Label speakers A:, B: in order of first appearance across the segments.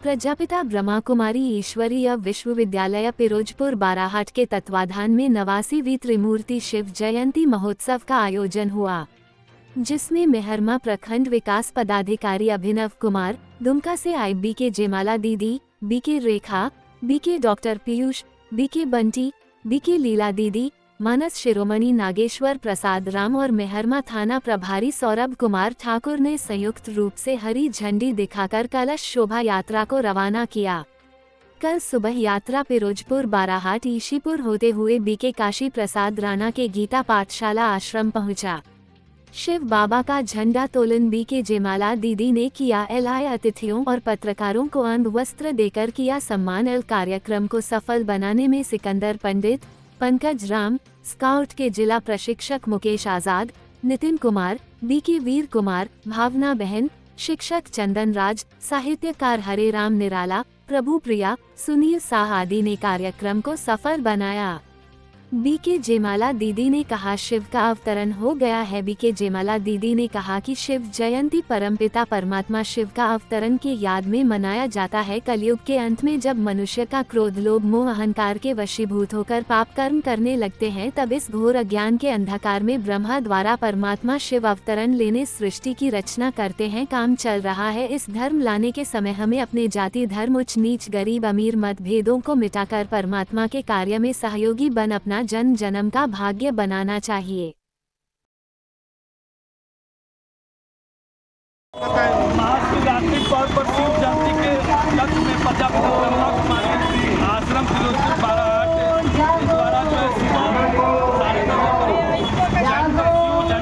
A: प्रजापिता ब्रह्मा कुमारी ईश्वरीय विश्वविद्यालय पिरोजपुर बाराहाट के तत्वाधान में 89वीं त्रिमूर्ति शिव जयंती महोत्सव का आयोजन हुआ, जिसमें मेहरमा प्रखंड विकास पदाधिकारी अभिनव कुमार, दुमका से आई बीके जेमाला दीदी, BK Rekha, BK doctor Piyush, BK Bunty, BK Leela दीदी, मानस शिरोमणि नागेश्वर प्रसाद राम और मेहरमा थाना प्रभारी सौरभ कुमार ठाकुर ने संयुक्त रूप से हरी झंडी दिखाकर कलश शोभा यात्रा को रवाना किया। कल सुबह यात्रा पिरोजपुर बाराहाट ईशीपुर होते हुए बीके काशी प्रसाद राणा के गीता पाठशाला आश्रम पहुंचा। शिव बाबा का झंडा तोलन बीके जेमाला दीदी ने किया। एलआई अतिथियों और पत्रकारों को अंग वस्त्र देकर किया सम्मान। एल कार्यक्रम को सफल बनाने में सिकंदर पंडित, पंकज राम, स्काउट के जिला प्रशिक्षक मुकेश आजाद, नितिन कुमार, बीके वीर कुमार, भावना बहन, शिक्षक चंदन राज, साहित्यकार हरे राम निराला, प्रभु प्रिया, सुनील शाह आदि ने कार्यक्रम को सफल बनाया। बीके जेमाला दीदी ने कहा शिव का अवतरण हो गया है। बीके जेमाला दीदी ने कहा कि शिव जयंती परमपिता परमात्मा शिव का अवतरण के याद में मनाया जाता है। कलयुग के अंत में जब मनुष्य का क्रोध, लोभ, मोह, अहंकार के वशीभूत होकर पाप कर्म करने लगते हैं, तब इस घोर अज्ञान के अंधकार में ब्रह्मा द्वारा परमात्मा शिव अवतरण लेने सृष्टि की रचना करते हैं। काम चल रहा है। इस धर्म लाने के समय हमें अपने जाति धर्म, उच्च नीच, गरीब अमीर मतभेदों को मिटाकर परमात्मा के कार्य में सहयोगी बन अपना जन्म जन्म का भाग्य बनाना चाहिए।
B: महाशिवरात्रि पर्व पर शिव जयंती के लक्ष्य में प्रजापिता ब्रह्मा कुमारी आश्रम फिरोजपुर बाराहाट के द्वारा जो है सारे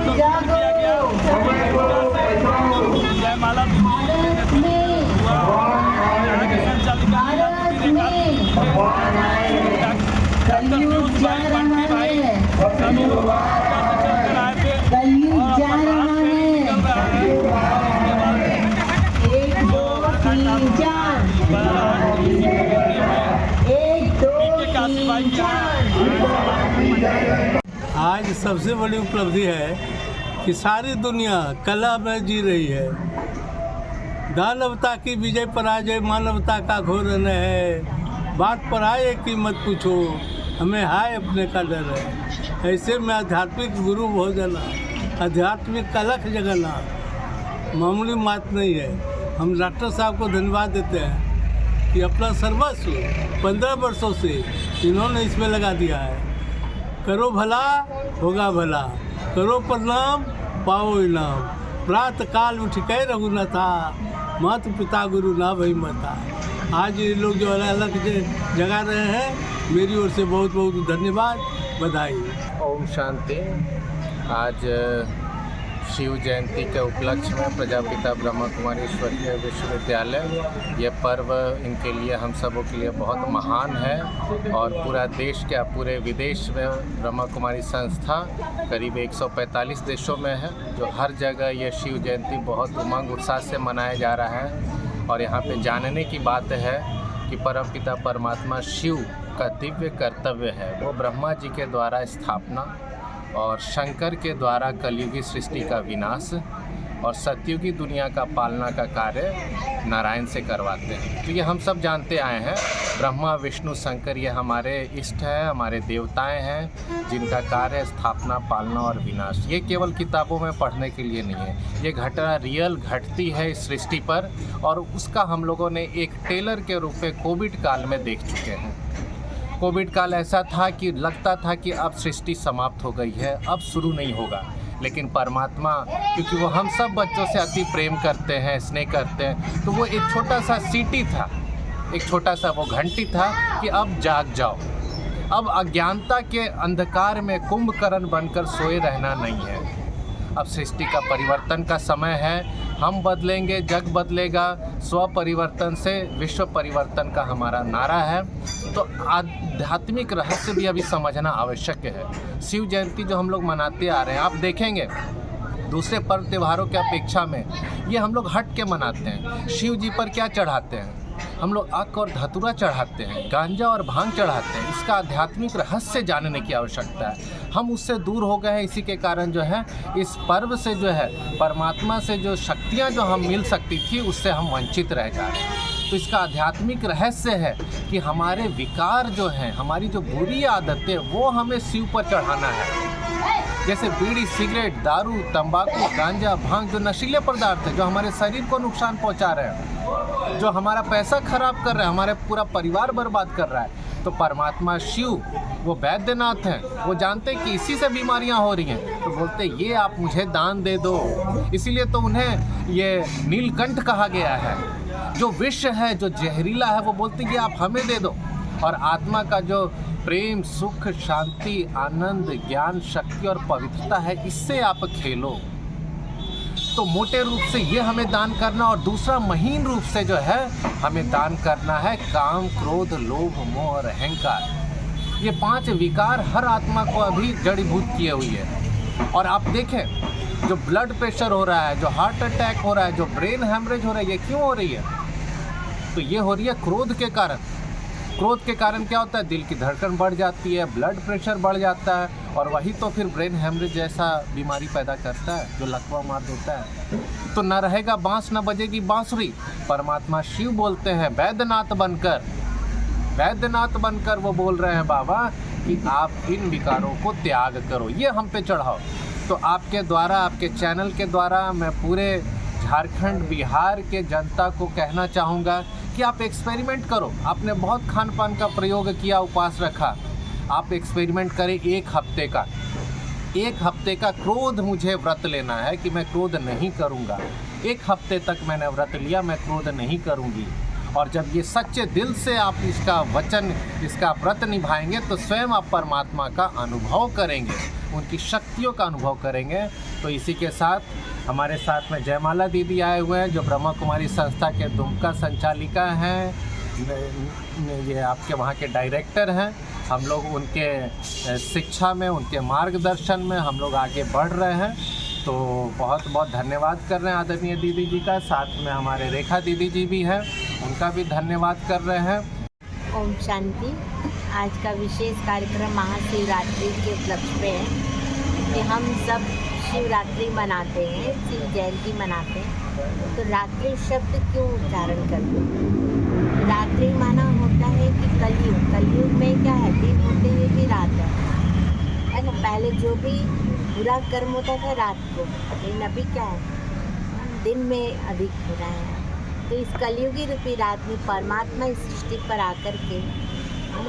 B: किया गया। जयमाला
C: आज सबसे बड़ी उपलब्धि है कि सारी दुनिया कला में जी रही है। दानवता की विजय पराजय मानवता का घोर है। बात पर आए कि मत पूछो, हमें हाय अपने का डर है। ऐसे में आध्यात्मिक गुरु हो जाना, आध्यात्मिक कलश जगाना मामूली बात नहीं है। हम डॉक्टर साहब को धन्यवाद देते हैं कि अपना सर्वस्व 15 वर्षों से इन्होंने इसमें लगा दिया है। करो भला होगा भला, करो प्रणाम पाओ इनाम। प्रातः काल उठ के रघुनाथा, माता पिता गुरु ना भई मता। आज ये लोग जो अलग अलग जगा रहे हैं, मेरी ओर से बहुत बहुत धन्यवाद, बधाई।
D: ओम शांति। आज शिव जयंती के उपलक्ष्य में प्रजापिता ब्रह्मा कुमारी ईश्वरीय विश्वविद्यालय, ये पर्व इनके लिए, हम सबों के लिए बहुत महान है। और पूरा देश क्या पूरे विदेश में ब्रह्मा कुमारी संस्था करीब 145 देशों में है, जो हर जगह ये शिव जयंती बहुत उमंग उत्साह से मनाया जा रहा है। और यहाँ पे जानने की बात है कि परमपिता परमात्मा शिव का दिव्य कर्तव्य है वो ब्रह्मा जी के द्वारा स्थापना और शंकर के द्वारा कलयुगी सृष्टि का विनाश और सतयुगी दुनिया का पालना का कार्य नारायण से करवाते हैं। तो ये हम सब जानते आए हैं, ब्रह्मा विष्णु शंकर ये हमारे इष्ट हैं, हमारे देवताएं हैं, जिनका कार्य है स्थापना, पालना और विनाश। ये केवल किताबों में पढ़ने के लिए नहीं है, ये घटना रियल घटती है इस सृष्टि पर। और उसका हम लोगों ने एक टेलर के रूप में कोविड काल में देख चुके हैं। कोविड काल ऐसा था कि लगता था कि अब सृष्टि समाप्त हो गई है, अब शुरू नहीं होगा। लेकिन परमात्मा, क्योंकि वो हम सब बच्चों से अति प्रेम करते हैं, स्नेह करते हैं, तो वो एक छोटा सा सीटी था, एक छोटा सा वो घंटी था कि अब जाग जाओ। अब अज्ञानता के अंधकार में कुंभकर्ण बनकर सोए रहना नहीं है। अब सृष्टि का परिवर्तन का समय है। हम बदलेंगे, जग बदलेगा। स्व परिवर्तन से विश्व परिवर्तन का हमारा नारा है। तो आध्यात्मिक रहस्य भी अभी समझना आवश्यक है। शिव जयंती जो हम लोग मनाते आ रहे हैं, आप देखेंगे दूसरे पर्व त्योहारों की अपेक्षा में ये हम लोग हट के मनाते हैं। शिव जी पर क्या चढ़ाते हैं? हम लोग अक और धतूरा चढ़ाते हैं, गांजा और भांग चढ़ाते हैं। इसका आध्यात्मिक रहस्य जानने की आवश्यकता है। हम उससे दूर हो गए हैं। इसी के कारण जो है इस पर्व से जो है परमात्मा से जो शक्तियाँ जो हम मिल सकती थी, उससे हम वंचित रह जा रहे हैं। तो इसका आध्यात्मिक रहस्य है कि हमारे विकार जो हैं, हमारी जो बुरी आदतें, वो हमें शिव पर चढ़ाना है। जैसे बीड़ी, सिगरेट, दारू, तंबाकू, गांजा, भांग, जो नशीले पदार्थ हैं, जो हमारे शरीर को नुकसान पहुंचा रहे हैं, जो हमारा पैसा खराब कर रहे हैं, हमारे पूरा परिवार बर्बाद कर रहा है, तो परमात्मा शिव, वो वैद्यनाथ हैं, वो जानते हैं कि इसी से बीमारियां हो रही हैं, तो बोलते ये आप मुझे दान दे दो। इसीलिए तो उन्हें ये नीलकंठ कहा गया है। जो विष है, जो जहरीला है, वो बोलते ये आप हमें दे दो। और आत्मा का जो प्रेम, सुख, शांति, आनंद, ज्ञान, शक्ति और पवित्रता है, इससे आप खेलो। तो मोटे रूप से ये हमें दान करना, और दूसरा महीन रूप से जो है हमें दान करना है काम, क्रोध, लोभ, मोह और अहंकार। ये 5 विकार हर आत्मा को अभी जड़ीभूत किए हुई है। और आप देखें जो ब्लड प्रेशर हो रहा है, जो हार्ट अटैक हो रहा है, जो ब्रेन हेमरेज हो रहा है, ये क्यों हो रही है? तो ये हो रही है क्रोध के कारण। क्रोध के कारण क्या होता है? दिल की धड़कन बढ़ जाती है, ब्लड प्रेशर बढ़ जाता है, और वही तो फिर ब्रेन हेमरेज जैसा बीमारी पैदा करता है, जो लकवा मार देता है। तो न रहेगा बांस, न बजेगी बांसुरी। परमात्मा शिव बोलते हैं वैद्यनाथ बनकर, वैद्यनाथ बनकर वो बोल रहे हैं बाबा कि आप इन विकारों को त्याग करो, ये हम पे चढ़ाओ। तो आपके द्वारा, आपके चैनल के द्वारा मैं पूरे झारखंड, बिहार के जनता को कहना चाहूँगा कि आप एक्सपेरिमेंट करो। आपने बहुत खान पान का प्रयोग किया, उपवास रखा, आप एक्सपेरिमेंट करें 1 हफ्ते का। 1 हफ्ते का क्रोध मुझे व्रत लेना है कि मैं क्रोध नहीं करूँगा। 1 हफ्ते तक मैंने व्रत लिया, मैं क्रोध नहीं करूँगी। और जब ये सच्चे दिल से आप इसका वचन, इसका व्रत निभाएंगे, तो स्वयं आप परमात्मा का अनुभव करेंगे, उनकी शक्तियों का अनुभव करेंगे। तो इसी के साथ हमारे साथ में जयमाला दीदी आए हुए हैं, जो ब्रह्मा कुमारी संस्था के दुमका संचालिका हैं, ये आपके वहाँ के डायरेक्टर हैं। हम लोग उनके शिक्षा में, उनके मार्गदर्शन में हम लोग आगे बढ़ रहे हैं। तो बहुत बहुत धन्यवाद कर रहे हैं आदरणीय दीदी जी का। साथ में हमारे रेखा दीदी जी भी हैं, उनका भी धन्यवाद कर रहे हैं।
E: ओम शांति। आज का विशेष कार्यक्रम महाशिवरात्रि के उपलक्ष्य पे है कि हम सब शिवरात्रि मनाते हैं, शिव जयंती मनाते हैं। तो रात्रि शब्द क्यों उच्चारण करते हैं? रात्रि माना होता है कि कलयुग, कलयुग में क्या है, दिन होते हुए भी रात है ना। पहले जो भी बुरा कर्म होता था रात को, लेकिन अभी क्या है, दिन में अधिक हो रहा है। तो इस कलयुगी रूपी रात में परमात्मा इस सृष्टि पर आकर के,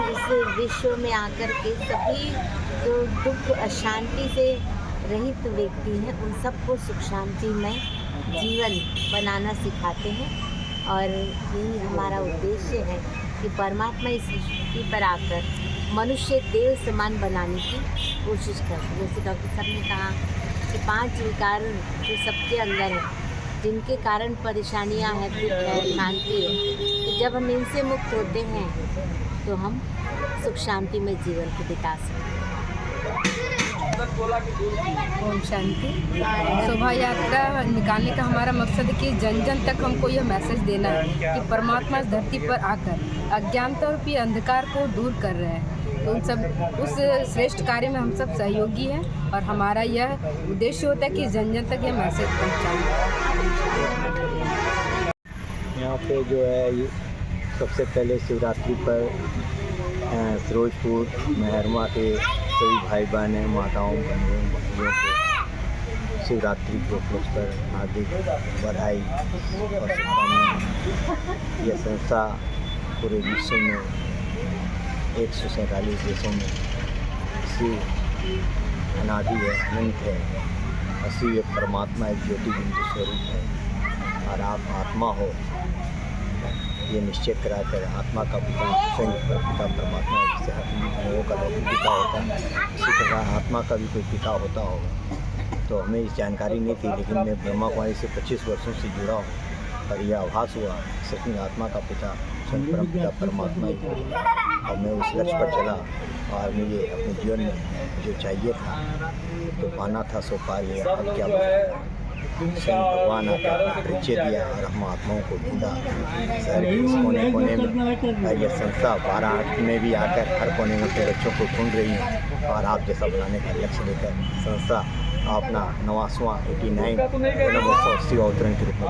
E: इस विश्व में आकर के सभी जो दुख अशांति से रहित व्यक्ति हैं, उन सबको सुख शांति में जीवन बनाना सिखाते हैं। और यही हमारा उद्देश्य है कि परमात्मा इस सृष्टि पर आकर मनुष्य देव समान बनाने की कोशिश करते हैं। जैसे डॉक्टर साहब ने कहा कि 5 विकार जो सबके अंदर हैं, जिनके कारण परेशानियां हैं, दुख है, शांति है, तो जब हम इनसे मुक्त होते हैं तो हम सुख शांति में जीवन को बिता सकते हैं।
F: ओम शांति। शोभा यात्रा निकालने का हमारा मकसद है कि जन जन तक हमको यह मैसेज देना है कि परमात्मा इस धरती पर आकर अज्ञानता रूपी अंधकार को दूर कर रहे हैं। तो उस श्रेष्ठ कार्य में हम सब सहयोगी हैं, और हमारा यह उद्देश्य होता है कि जन जन तक यह मैसेज पहुँचाएं।
G: यहाँ पे जो है ये सबसे पहले शिवरात्रि पर फिरोजपुर, मेहरमा के सभी भाई बहनें, माताओं, बहनों, बहनों को शिवरात्रि के उपलक्ष्य पर हार्दिक बधाई और शुभकामनाएं। यह संस्था पूरे विश्व में 147 देशों में शिव अनादि है, अनंत है। और शिव एक परमात्मा, एक ज्योति बिंदु स्वरूप है। और आप आत्मा हो, ये निश्चय कराकर आत्मा का पिता स्वयं पिता परमात्मा है, जिससे हम लोगों का लौकिक पिता होता है, इसी प्रकार आत्मा का भी कोई पिता होता होगा। तो हमें इस जानकारी नहीं थी, लेकिन मैं ब्रह्मा कुमारी से 25 वर्षों से जुड़ा हूँ, और यह आभास हुआ सच में आत्मा का पिता स्वयं परम पिता परमात्मा ही है। और मैं उस लक्ष्य पर चला, और मुझे अपने जीवन में जो चाहिए था, तो पाना था सो पा लिया। अब क्या स्वयं भगवान आकर परिचय दिया, और हम आत्माओं को ढूंढा शहर के इस कोने कोने में। और यह संस्था 12 में भी आकर हर कोने में अपने बच्चों को ढूंढ रही है, और आप जैसा बनाने का लक्ष्य लेकर संस्था अपना 89वां 89 जन्मोत्सव शिव अवतरण के रूप में